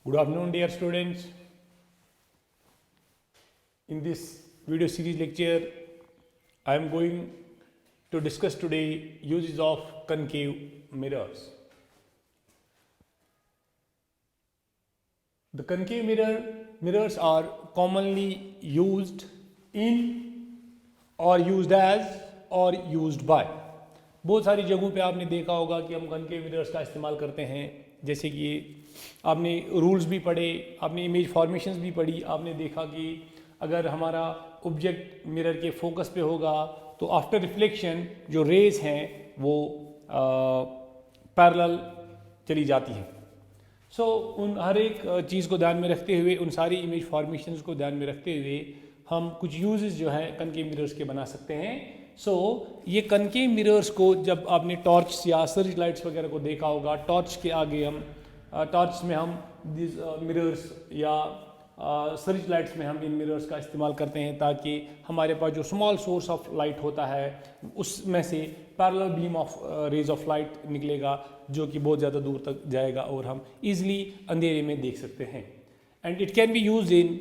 Good afternoon, dear students. In this video series lecture, I am going to discuss today uses of concave mirrors. The concave mirrors are commonly used in or used as or used by. बहुत सारी जगहों पे आपने देखा होगा कि हम concave mirrors का इस्तेमाल करते हैं, जैसे कि आपने रूल्स भी पढ़े, आपने इमेज फॉर्मेशंस भी पढ़ी, आपने देखा कि अगर हमारा ऑब्जेक्ट मिरर के फोकस पे होगा तो आफ्टर रिफ्लेक्शन जो रेज हैं वो पैरेलल चली जाती हैं. सो उन हर एक चीज़ को ध्यान में रखते हुए, उन सारी इमेज फॉर्मेशंस को ध्यान में रखते हुए हम कुछ यूजेस जो हैं कनकेव मिरर्स के बना सकते हैं. ये कनकेव मिरर्स को जब आपने टॉर्च या सर्च लाइट्स वगैरह को देखा होगा, टॉर्च के आगे हम टॉर्च में हम मिरर्स या सर्च लाइट्स में हम इन मिरर्स का इस्तेमाल करते हैं ताकि हमारे पास जो स्मॉल सोर्स ऑफ लाइट होता है उसमें से parallel beam of rays of light निकलेगा जो कि बहुत ज़्यादा दूर तक जाएगा और हम ईजिली अंधेरे में देख सकते हैं. And it can be use in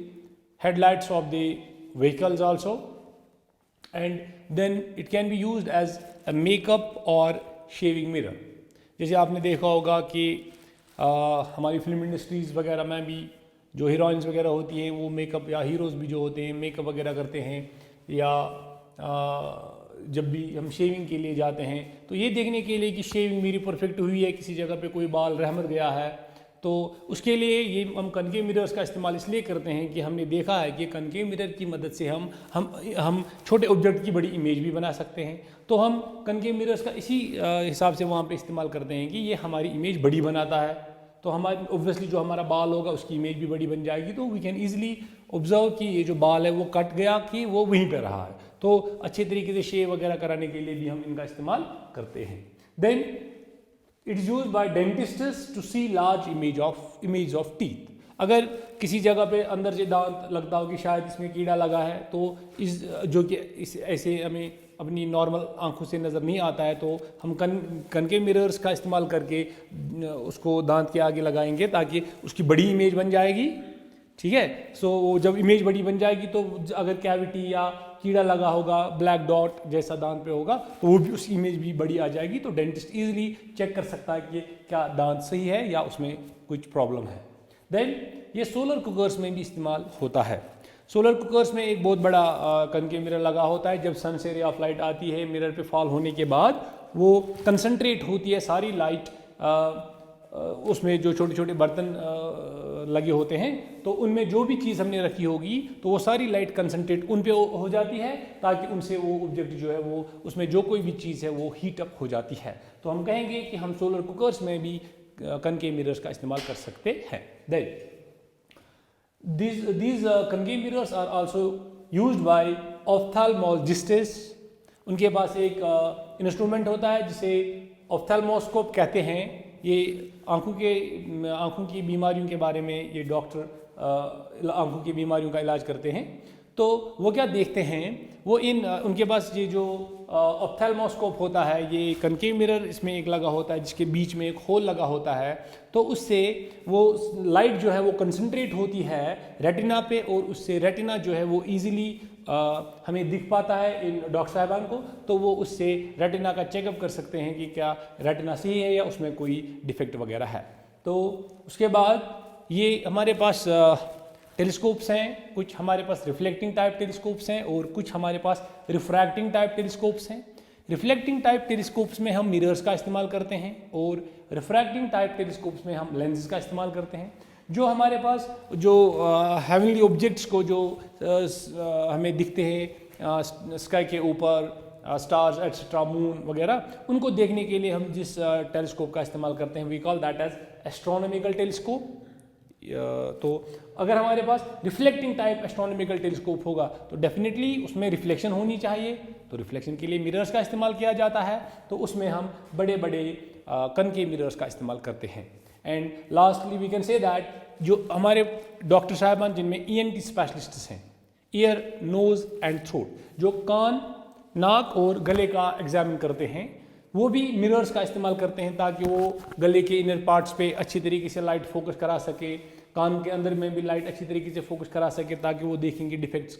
headlights of the vehicles also, and then it can be used as a makeup और शेविंग मिरर. जैसे आपने देखा होगा कि हमारी फिल्म इंडस्ट्रीज़ वगैरह में भी जो हीरोइंस वगैरह होती हैं वो मेकअप, या हीरोज़ भी जो होते हैं मेकअप वगैरह करते हैं, या जब भी हम शेविंग के लिए जाते हैं तो ये देखने के लिए कि शेविंग मेरी परफेक्ट हुई है, किसी जगह पे कोई बाल रहमत गया है, तो उसके लिए ये हम कनकेव मिरर्स का इस्तेमाल इसलिए करते हैं कि हमने देखा है कि कनकेव मिरर की मदद से हम छोटे ऑब्जेक्ट की बड़ी इमेज भी बना सकते हैं. तो हम कनकेव मिरर्स का इसी हिसाब से वहाँ पे इस्तेमाल करते हैं कि ये हमारी इमेज बड़ी बनाता है. तो हमारी ऑब्वियसली जो हमारा बाल होगा उसकी इमेज भी बड़ी बन जाएगी, तो वी कैन ईजिली ऑब्जर्व कि ये जो बाल है वो कट गया कि वो वहीं पे रहा है. तो अच्छे तरीके से शेव वगैरह कराने के लिए भी हम इनका इस्तेमाल करते हैं. Then it is use by dentists to see large image of teeth. अगर किसी जगह पे अंदर से दांत लगता हो कि शायद इसमें कीड़ा लगा है, तो इस जो कि इस ऐसे हमें अपनी नॉर्मल आंखों से नज़र नहीं आता है, तो हम कनकेव मिरर्स का इस्तेमाल करके उसको दांत के आगे लगाएंगे ताकि उसकी बड़ी इमेज बन जाएगी. ठीक है. जब इमेज बड़ी बन जाएगी तो अगर कैविटी या कीड़ा लगा होगा, ब्लैक डॉट जैसा दांत पे होगा, तो वो भी उस इमेज भी बड़ी आ जाएगी. तो डेंटिस्ट इजीली चेक कर सकता है कि क्या दांत सही है या उसमें कुछ प्रॉब्लम है. देन ये सोलर कुकर्स में भी इस्तेमाल होता है. सोलर कुकर्स में एक बहुत बड़ा कनकेव मिरर लगा होता है. जब सन से रे ऑफ लाइट आती है मिरर पे फॉल होने के बाद वो कंसंट्रेट होती है सारी लाइट उसमें जो छोटे छोटे बर्तन लगे होते हैं, तो उनमें जो भी चीज़ हमने रखी होगी तो वो सारी लाइट कंसंट्रेट उन पे हो जाती है ताकि उनसे वो ऑब्जेक्ट जो है वो उसमें जो कोई भी चीज़ है वो हीट अप हो जाती है. तो हम कहेंगे कि हम सोलर कुकर्स में भी कनकेव मिरर्स का इस्तेमाल कर सकते हैं. Then these concave mirrors are also used by ophthalmologists. उनके पास एक इंस्ट्रूमेंट होता है जिसे ऑफ्थेल्मोस्कोप कहते हैं. ये आँखों की बीमारियों के बारे में ये डॉक्टर आँखों की बीमारियों का इलाज करते हैं. तो वो क्या देखते हैं, वो उनके पास ये जो ऑफ्थेल्मोस्कोप होता है, ये कनकेव मिरर इसमें एक लगा होता है जिसके बीच में एक होल लगा होता है. तो उससे वो लाइट जो है वो कंसंट्रेट होती है रेटिना पे, और उससे रेटिना जो है वो इजीली हमें दिख पाता है इन डॉक्टर साहबान को. तो वो उससे रेटिना का चेकअप कर सकते हैं कि क्या रेटिना सही है या उसमें कोई डिफेक्ट वगैरह है. तो उसके बाद ये हमारे पास टेलीस्कोप्स हैं, कुछ हमारे पास रिफ्लेक्टिंग टाइप टेलीस्कोप्स हैं और कुछ हमारे पास रिफ्रैक्टिंग टाइप टेलीस्कोप्स हैं. रिफ्लेक्टिंग टाइप टेलीस्कोप्स में हम मिरर्स का इस्तेमाल करते हैं और रिफ्रैक्टिंग टाइप टेलीस्कोप्स में हम लेंसेज का इस्तेमाल करते हैं. जो हमारे पास जो हेवनली ऑब्जेक्ट्स को जो हमें दिखते हैं स्काई के ऊपर, स्टार्स एट्सेट्रा, मून वगैरह, उनको देखने के लिए हम जिस टेलीस्कोप का इस्तेमाल करते हैं we call that as astronomical telescope. तो अगर हमारे पास रिफ्लेक्टिंग टाइप एस्ट्रोनॉमिकल टेलीस्कोप होगा तो डेफिनेटली उसमें रिफ्लेक्शन होनी चाहिए. तो रिफ्लेक्शन के लिए मिरर्स का इस्तेमाल किया जाता है. तो उसमें हम बड़े बड़े कनकेव मिरर्स का इस्तेमाल करते हैं. And lastly we can say that जो हमारे डॉक्टर साहबान जिनमें ENT स्पेशलिस्ट्स हैं, ईयर, नोज एंड थ्रोट, जो कान, नाक और गले का एग्जामिन करते हैं, वो भी मिरर्स का इस्तेमाल करते हैं ताकि वो गले के इनर पार्ट्स पे अच्छी तरीके से लाइट फोकस करा सके, कान के अंदर में भी लाइट अच्छी तरीके से फोकस करा सके ताकि वो देखेंगे डिफेक्ट्स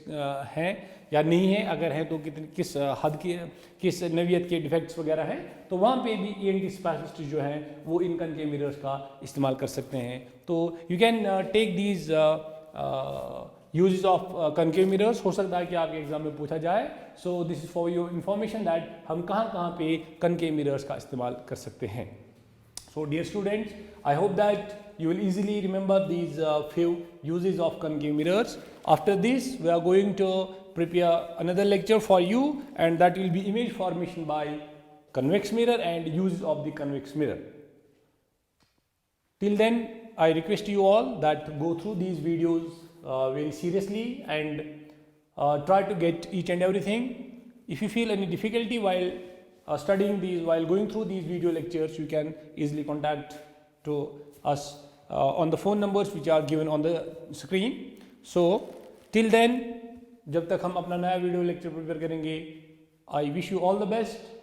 हैं या नहीं है, अगर हैं तो किस हद के किस नवियत के डिफेक्ट्स वगैरह हैं, तो वहाँ पे भी ENT स्पेशलिस्ट जो हैं वो इन कनकेव मिरर्स का इस्तेमाल कर सकते हैं। तो you can take these usages of concave mirrors, हो सकता है कि आपके एग्जाम में पूछा जाए। So this is for your information that हम कहाँ पे कनकेव मिरर्स का इस्तेमाल कर सकते हैं। So dear students, I hope that you will easily remember these few uses of concave mirrors. After this, we are going to prepare another lecture for you, and that will be image formation by convex mirror and use of the convex mirror. Till then, I request you all that go through these videos very seriously and try to get each and everything. If you feel any difficulty while studying these, while going through these video lectures, you can easily contact to us on the phone numbers which are given on the screen. So till then, जब तक हम अपना नया video lecture prepare करेंगे, I wish you all the best.